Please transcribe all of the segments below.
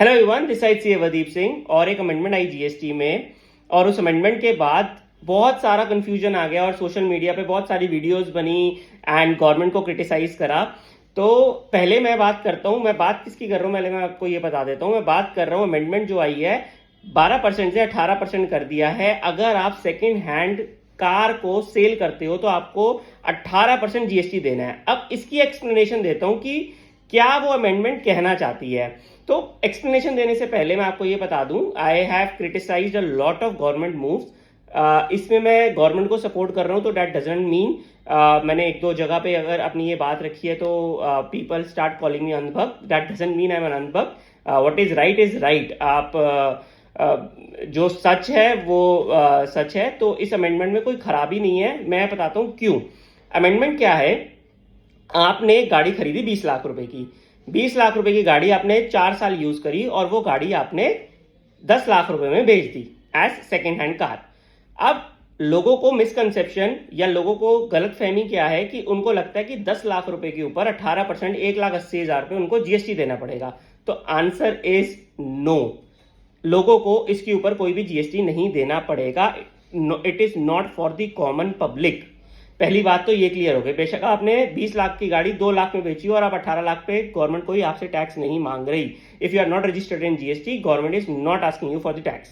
Hello everyone, this side सी वदीप सिंह। और एक amendment I GST में, और उस अमेंडमेंट के बाद बहुत सारा कंफ्यूजन आ गया और सोशल मीडिया पे बहुत सारी वीडियोस बनी एंड गवर्नमेंट को क्रिटिसाइज करा। तो पहले मैं बात करता हूँ, मैं बात किसकी कर रहा हूँ, पहले मैं आपको ये बता देता हूँ। मैं बात कर रहा हूँ अमेंडमेंट जो आई है 12% से 18% कर दिया है। अगर आप सेकेंड हैंड कार को सेल करते हो तो आपको 18% जीएसटी देना है। अब इसकी एक्सप्लेनेशन देता हूं कि क्या वो अमेंडमेंट कहना चाहती है। तो एक्सप्लेनेशन देने से पहले मैं आपको ये बता दूं, I have criticised a lot of government moves. इसमें मैं गवर्नमेंट को सपोर्ट कर रहा हूं तो दैट डजंट मीन मैंने एक दो जगह पे अगर अपनी ये बात रखी है तो people start calling me unbuck, that doesn't mean I am an unbuck. What is right. आप जो सच है वो सच है। तो इस अमेंडमेंट में कोई खराबी नहीं है। मैं बताता हूं क्यों। अमेंडमेंट क्या है, आपने एक गाड़ी खरीदी 20 लाख रुपए की। 20 लाख रुपए की गाड़ी आपने 4 साल यूज करी और वो गाड़ी आपने 10 लाख रुपए में बेच दी एज सेकेंड हैंड कार। अब लोगों को मिसकंसेप्शन या लोगों को गलत फहमी क्या है कि उनको लगता है कि 10 लाख रुपए के ऊपर 18% 1,80,000 रुपए उनको जीएसटी देना पड़ेगा। तो आंसर इज नो। लोगों को इसके ऊपर कोई भी जीएसटी नहीं देना पड़ेगा। It is not for the common public. पहली बात तो ये क्लियर हो गई। बेशक आपने 20 लाख की गाड़ी 2 लाख में बेची और आप 18 लाख पे गवर्नमेंट कोई आपसे टैक्स नहीं मांग रही। If you are not registered in GST, government is not asking you for the tax.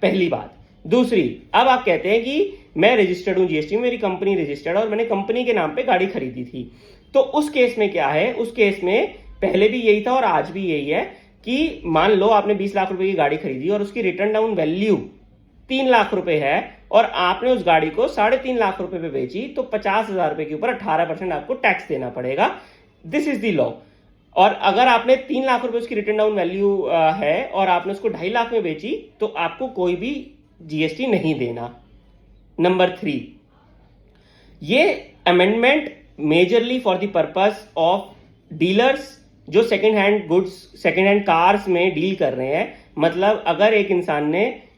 पहली बात। दूसरी, अब आप कहते हैं कि मैं रजिस्टर्ड हूं जीएसटी, मेरी कंपनी रजिस्टर्ड और मैंने कंपनी के नाम पे गाड़ी खरीदी थी। तो उस केस में क्या है, उस केस में पहले भी यही था और आज भी यही है कि मान लो आपने 20 लाख रुपए की गाड़ी खरीदी और उसकी रिटर्न डाउन वैल्यू 3 लाख रुपए है और आपने उस गाड़ी को 3.5 लाख रुपए पे बेची, तो 50,000 रुपए के ऊपर 18% आपको टैक्स देना पड़ेगा। This is the law. और अगर आपने 3 लाख रुपए उसकी रिटर्न डाउन वैल्यू है और आपने उसको 2.5 लाख में बेची तो आपको कोई भी जीएसटी नहीं देना। नंबर 3, ये amendment majorly for the purpose of dealers जो second hand goods, second hand cars में डील कर रहे हैं। मतलब अगर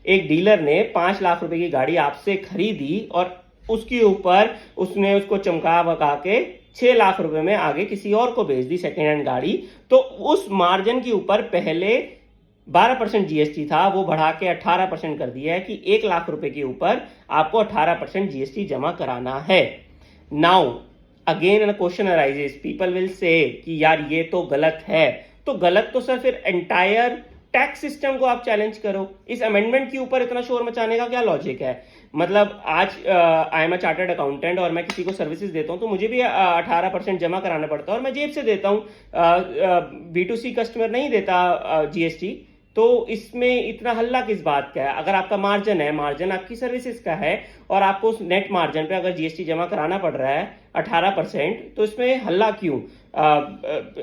एक डीलर ने 5 लाख रुपए की गाड़ी आपसे खरीदी और उसके ऊपर उसने उसको चमका वका के 6 लाख रुपए में आगे किसी और को बेच दी सेकेंड हैंड गाड़ी, तो उस मार्जिन के ऊपर पहले 12% जीएसटी था, वो बढ़ा के 18% कर दिया है कि 1 लाख रुपए के ऊपर आपको 18% जीएसटी जमा कराना है। Now again question arises, people will say कि यार ये तो गलत है। तो गलत तो सर फिर एंटायर टैक्स सिस्टम को आप चैलेंज करो। इस अमेंडमेंट के ऊपर इतना शोर मचाने का क्या लॉजिक है। मतलब आज I am a chartered accountant और मैं किसी को सर्विसेज देता हूं तो मुझे भी 18% जमा कराना पड़ता है और मैं जेब से देता हूं। B2C कस्टमर नहीं देता जीएसटी। तो इसमें इतना हल्ला किस बात का है। अगर आपका मार्जिन है, मार्जिन आपकी सर्विसेज का है और आपको उस नेट मार्जिन पे अगर जीएसटी जमा कराना पड़ रहा है 18%, तो इसमें हल्ला क्यों।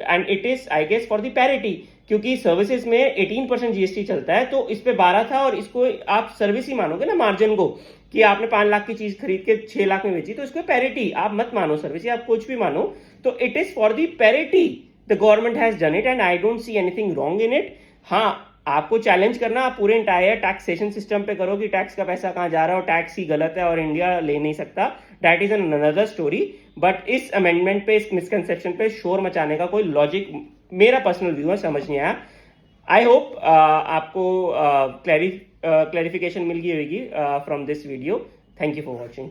And it is I guess for the parity, क्योंकि सर्विसेज में 18% जीएसटी चलता है तो इस पे 12 था और इसको आप सर्विस ही मानोगे ना मार्जिन को, कि आपने 5 लाख की चीज खरीद के 6 लाख में बेची, तो इसको पैरिटी आप मत मानो, सर्विस आप कुछ भी मानो। तो it is for the parity, the government has done it and I don't see anything wrong in it. हाँ, आपको चैलेंज करना आप पूरे इंटायर टैक्सेशन सिस्टम पे करो कि टैक्स का पैसा कहां जा रहा है और टैक्स ही गलत है और इंडिया ले नहीं सकता, that is an another story. But इस अमेंडमेंट पे, इस मिसकंसेप्शन पे शोर मचाने का कोई लॉजिक मेरा पर्सनल व्यू है समझ नहीं आया। आई होप आपको क्लैरिफिकेशन मिल गई होगी from this video. Thank you for watching.